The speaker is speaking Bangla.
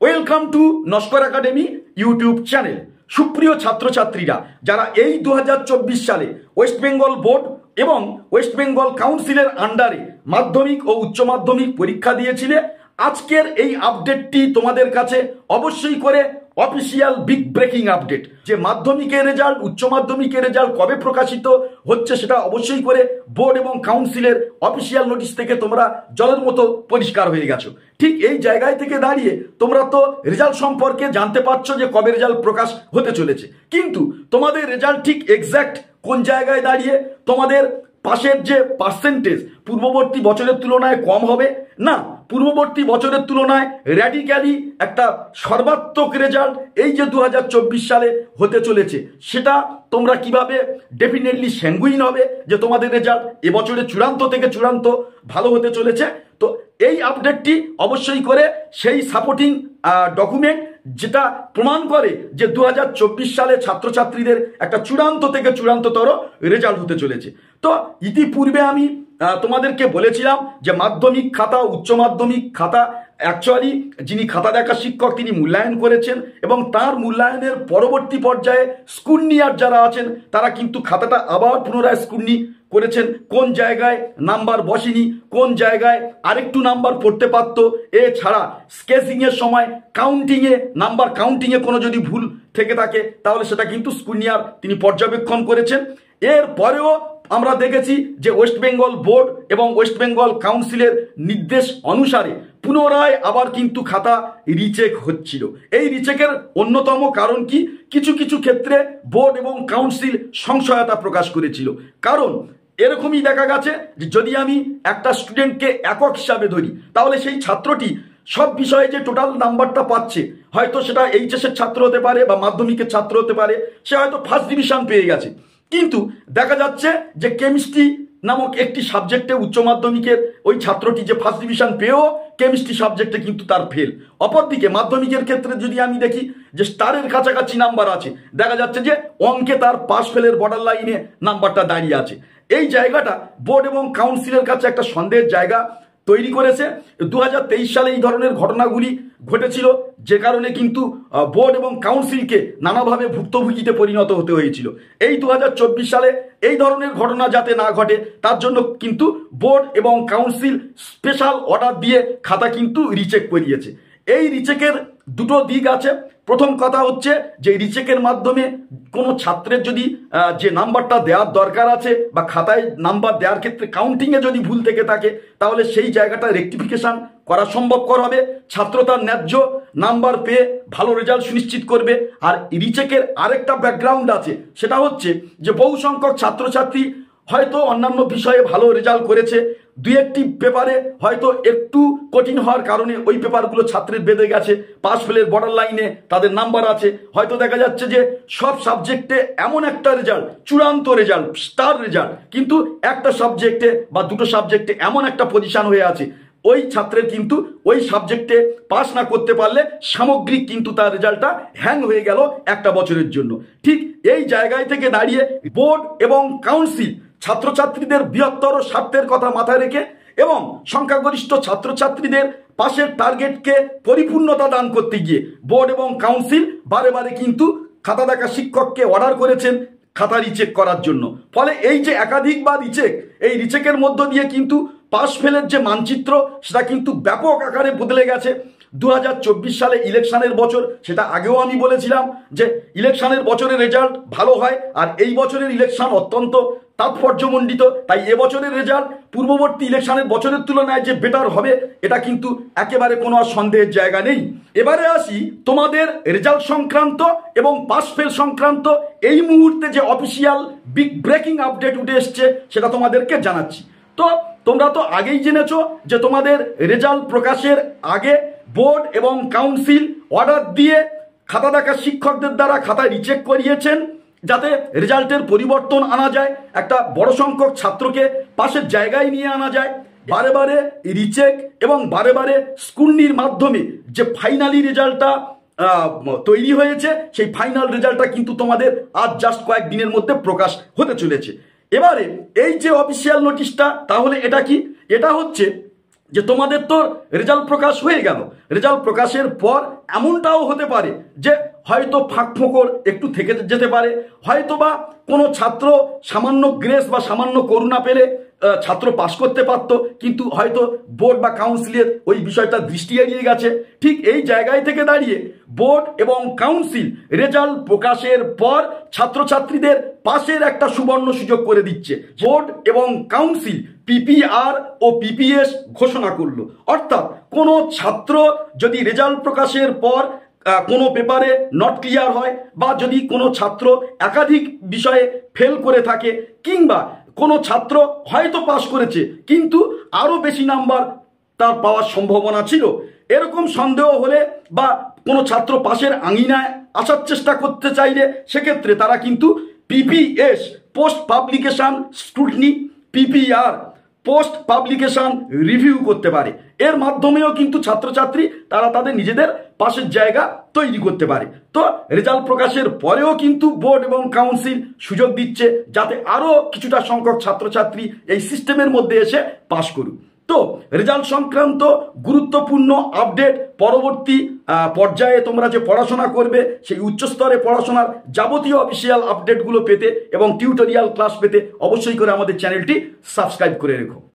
Welcome to Naskar academy YouTube channel. সুপ্রিয় ছাত্রছাত্রীরা, যারা এই 2024 সালে ওয়েস্ট বেঙ্গল বোর্ড এবং ওয়েস্ট বেঙ্গল কাউন্সিলের আন্ডারে মাধ্যমিক ও উচ্চ মাধ্যমিক পরীক্ষা দিয়েছিলে, আজকের এই আপডেটটি তোমাদের কাছে অবশ্যই করে অফিসিয়াল বিগ ব্রেকিং আপডেট। যে মাধ্যমিকের রেজাল্ট, উচ্চ মাধ্যমিকের রেজাল্ট কবে প্রকাশিত হচ্ছে সেটা অবশ্যই করে বোর্ড এবং কাউন্সিলের অফিসিয়াল নোটিশ থেকে তোমরা জলের মতো পরিষ্কার হয়ে গেছো। ঠিক এই জায়গায় থেকে দাঁড়িয়ে তোমরা তো রেজাল্ট সম্পর্কে জানতে পারছো যে কবে রেজাল্ট প্রকাশ হতে চলেছে, কিন্তু তোমাদের রেজাল্ট ঠিক এক্স্যাক্ট কোন জায়গায় দাঁড়িয়ে তোমাদের পাশের যে পার্সেন্টেজ পূর্ববর্তী বছরের তুলনায় কম হবে, না পূর্ববর্তী বছরের তুলনায় র্যাডিক্যালি একটা সর্বাত্মক রেজাল্ট এই যে 2024 সালে হতে চলেছে, সেটা তোমরা কিভাবে ডেফিনেটলি স্যাঙ্গুইন হবে যে তোমাদের রেজাল্ট এবছরে চূড়ান্ত থেকে চূড়ান্ত ভালো হতে চলেছে। তো এই আপডেটটি অবশ্যই করে সেই সাপোর্টিং ডকুমেন্ট যেটা প্রমাণ করে যে 2024 সালে ছাত্রছাত্রীদের একটা চূড়ান্ত থেকে চূড়ান্ততর রেজাল্ট হতে চলেছে। তো ইতিপূর্বে আমি তোমাদেরকে বলেছিলাম যে মাধ্যমিক খাতা, উচ্চ মাধ্যমিক খাতা অ্যাকচুয়ালি যিনি খাতা দেখা শিক্ষক তিনি মূল্যায়ন করেছেন, এবং তার মূল্যায়নের পরবর্তী পর্যায়ে স্কুটনিয়ার যারা আছেন তারা কিন্তু খাতাটা আবার পুনরায় স্কুটনি করেছেন। কোন জায়গায় নাম্বার বসেনি, কোন জায়গায় আরেকটু নাম্বার পড়তে পারত, এছাড়া স্কেচিংয়ের সময় নাম্বার কাউন্টিংয়ে কোনো যদি ভুল থেকে থাকে তাহলে সেটা কিন্তু স্কুটনিয়ার তিনি পর্যবেক্ষণ করেছেন। এর পরেও আমরা দেখেছি যে ওয়েস্ট বেঙ্গল বোর্ড এবং ওয়েস্ট বেঙ্গল কাউন্সিলের নির্দেশ অনুসারে পুনরায় আবার কিন্তু খাতা রিচেক হচ্ছিল। এই রিচেকের অন্যতম কারণ কি, কিছু কিছু ক্ষেত্রে বোর্ড এবং কাউন্সিল সংশয়তা প্রকাশ করেছিল। কারণ এরকমই দেখা গেছে যে যদি আমি একটা স্টুডেন্টকে একক হিসাবে ধরি, তাহলে সেই ছাত্রটি সব বিষয়ে যে টোটাল নাম্বারটা পাচ্ছে, হয়তো সেটা এইচএসের ছাত্র হতে পারে বা মাধ্যমিকের ছাত্র হতে পারে, সে হয়তো ফার্স্ট ডিভিশন পেয়ে গেছে, কিন্তু দেখা যাচ্ছে যে কেমিস্ট্রি নামক একটি সাবজেক্টে উচ্চ মাধ্যমিকের ওই ছাত্রটি যে ফার্স্ট ডিভিশন পেয়েও কেমিস্ট্রি সাবজেক্টে কিন্তু তার ফেল। অপরদিকে মাধ্যমিকের ক্ষেত্রে যদি আমি দেখি যে স্টারের কাছাকাছি নাম্বার আছে, দেখা যাচ্ছে যে অঙ্কে তার পাস ফেলের বর্ডার লাইনে নাম্বারটা দাঁড়িয়ে আছে। এই জায়গাটা বোর্ড এবং কাউন্সিলের কাছে একটা সন্দেহের জায়গা তৈরি করেছে। 2023 সালে এই ধরনের ঘটনাগুলি ঘটেছিল, যে কারণে কিন্তু বোর্ড এবং কাউন্সিলকে নানাভাবে ভুক্তভোগীতে পরিণত হতে হয়েছিল। এই 2024 সালে এই ধরনের ঘটনা যাতে না ঘটে তার জন্য কিন্তু বোর্ড এবং কাউন্সিল স্পেশাল অর্ডার দিয়ে খাতা কিন্তু রিচেক করিয়েছে। এই রিচেকের দুটো দিক আছে। প্রথম কথা হচ্ছে যে রিচেকের মাধ্যমে কোনো ছাত্রের যদি যে নাম্বারটা দেওয়ার দরকার আছে বা খাতায় নাম্বার দেওয়ার ক্ষেত্রে কাউন্টিংয়ে যদি ভুল থেকে থাকে, তাহলে সেই জায়গাটা রেকটিফিকেশন করা সম্ভবপর হবে। ছাত্র তার ন্যায্য নাম্বার পেয়ে ভালো রেজাল্ট সুনিশ্চিত করবে। আর রিচেকের আরেকটা ব্যাকগ্রাউন্ড আছে, সেটা হচ্ছে যে বহু সংখ্যক ছাত্রছাত্রী হয়তো অন্যান্য বিষয়ে ভালো রেজাল্ট করেছে, দুই একটি পেপারে হয়তো একটু কঠিন হওয়ার কারণে ওই পেপারগুলো ছাত্রের বেঁধে গেছে, পাস ফেলের বর্ডার লাইনে তাদের নাম্বার আছে। হয়তো দেখা যাচ্ছে যে সব সাবজেক্টে এমন একটা রেজাল্ট, চূড়ান্ত রেজাল্ট, স্টার রেজাল্ট, কিন্তু একটা সাবজেক্টে বা দুটো সাবজেক্টে এমন একটা পজিশন হয়ে আছে ওই ছাত্রের কিন্তু ওই সাবজেক্টে পাস না করতে পারলে সামগ্রিক কিন্তু তার রেজাল্টটা হ্যাং হয়ে গেল একটা বছরের জন্য। ঠিক এই জায়গায় থেকে দাঁড়িয়ে বোর্ড এবং কাউন্সিল ছাত্রছাত্রীদের বৃহত্তর স্বার্থের কথা মাথায় রেখে এবং সংখ্যাগরিষ্ঠ ছাত্রছাত্রীদের পাশের টার্গেটকে পরিপূর্ণতা দান করতে গিয়ে বোর্ড এবং কাউন্সিল বারে বারে কিন্তু খাতা দেখা শিক্ষককে অর্ডার করেছেন খাতা রিচেক করার জন্য। ফলে এই যে একাধিকবার রিচেক, এই রিচেকের মধ্য দিয়ে কিন্তু পাস ফেলের যে মানচিত্র সেটা কিন্তু ব্যাপক আকারে বদলে গেছে। 2024 সালে ইলেকশনের বছর, সেটা আগেও আমি বলেছিলাম যে ইলেকশনের বছরের রেজাল্ট ভালো হয়, আর এই বছরের ইলেকশন অত্যন্ত তাৎপর্যমণ্ডিত। তাই এবছরের রেজাল্ট পূর্ববর্তী ইলেকশনের বছরের তুলনায় যে বেটার হবে এটা কিন্তু একেবারে কোনো সন্দেহের জায়গা নেই। এবারে আসি তোমাদের রেজাল্ট সংক্রান্ত এবং পাস ফেল সংক্রান্ত এই মুহূর্তে যে অফিসিয়াল বিগ ব্রেকিং আপডেট উঠে এসছে সেটা তোমাদেরকে জানাচ্ছি। তো তোমরা তো আগেই জেনেছো যে তোমাদের রেজাল্ট প্রকাশের আগে বোর্ড এবং কাউন্সিল অর্ডার দিয়ে খাতা দেখা শিক্ষকদের দ্বারা খাতা রিচেক করিয়েছেন, যাতে রেজাল্টের পরিবর্তন আনা যায়, একটা বড় সংখ্যক ছাত্রকে পাশের জায়গায় নিয়ে আনা যায়। বারে বারে রিচেক এবং বারে বারে স্কুটনির মাধ্যমে যে ফাইনালি রেজাল্টটা তৈরি হয়েছে, সেই ফাইনাল রেজাল্টটা কিন্তু তোমাদের আজ জাস্ট কয়েকদিনের মধ্যে প্রকাশ হতে চলেছে। এবারে এই যে অফিসিয়াল নোটিশটা, তাহলে এটা কি? এটা হচ্ছে যে তোমাদের তো রেজাল্ট প্রকাশ হয়ে গেল, রেজাল্ট প্রকাশের পর এমনটাও হতে পারে যে হয়তো ফাঁক ফোকর একটু থেকে যেতে পারে, হয়তো বা কোনো ছাত্র সামান্য গ্রেস বা সামান্য করুণা পেলে ছাত্র পাশ করতে পারতো, কিন্তু হয়তো বোর্ড বা কাউন্সিলের ওই বিষয়টা দৃষ্টি এড়িয়ে গেছে। ঠিক এই জায়গায় থেকে দাঁড়িয়ে বোর্ড এবং কাউন্সিল রেজাল্ট প্রকাশের পর ছাত্রছাত্রীদের পাশের একটা সুবর্ণ সুযোগ করে দিচ্ছে। বোর্ড এবং কাউন্সিল পিপিআর ও পিপিএস ঘোষণা করলো, অর্থাৎ কোনো ছাত্র যদি রেজাল্ট প্রকাশের পর কোনো পেপারে নট ক্লিয়ার হয়, বা যদি কোনো ছাত্র একাধিক বিষয়ে ফেল করে থাকে, কিংবা কোনো ছাত্র হয়তো পাশ করেছে কিন্তু আরও বেশি নাম্বার তার পাওয়ার সম্ভাবনা ছিল, এরকম সন্দেহ হলে বা কোনো ছাত্র পাশের আঙিনায় আসার চেষ্টা করতে চাইলে সেক্ষেত্রে তারা কিন্তু PPS post publication scrutiny, PPR post publication review করতে পারে। এর মাধ্যমেও কিন্তু ছাত্রছাত্রী তারা তাদের নিজেদের পাশের জায়গা তৈরি করতে পারে। তো রেজাল্ট প্রকাশের পরেও কিন্তু বোর্ড এবং কাউন্সিল সুযোগ দিচ্ছে যাতে আরও কিছুটা সংখ্যক ছাত্রছাত্রী এই সিস্টেমের মধ্যে এসে পাশ করুক। তো রেজাল্ট সংক্রান্ত গুরুত্বপূর্ণ আপডেট পরবর্তী পর্যায়ে তোমরা যে পড়াশোনা করবে সেই উচ্চস্তরে পড়াশোনার যাবতীয় অফিসিয়াল আপডেটগুলো পেতে এবং টিউটোরিয়াল ক্লাস পেতে অবশ্যই করে আমাদের চ্যানেলটি সাবস্ক্রাইব করে রেখো।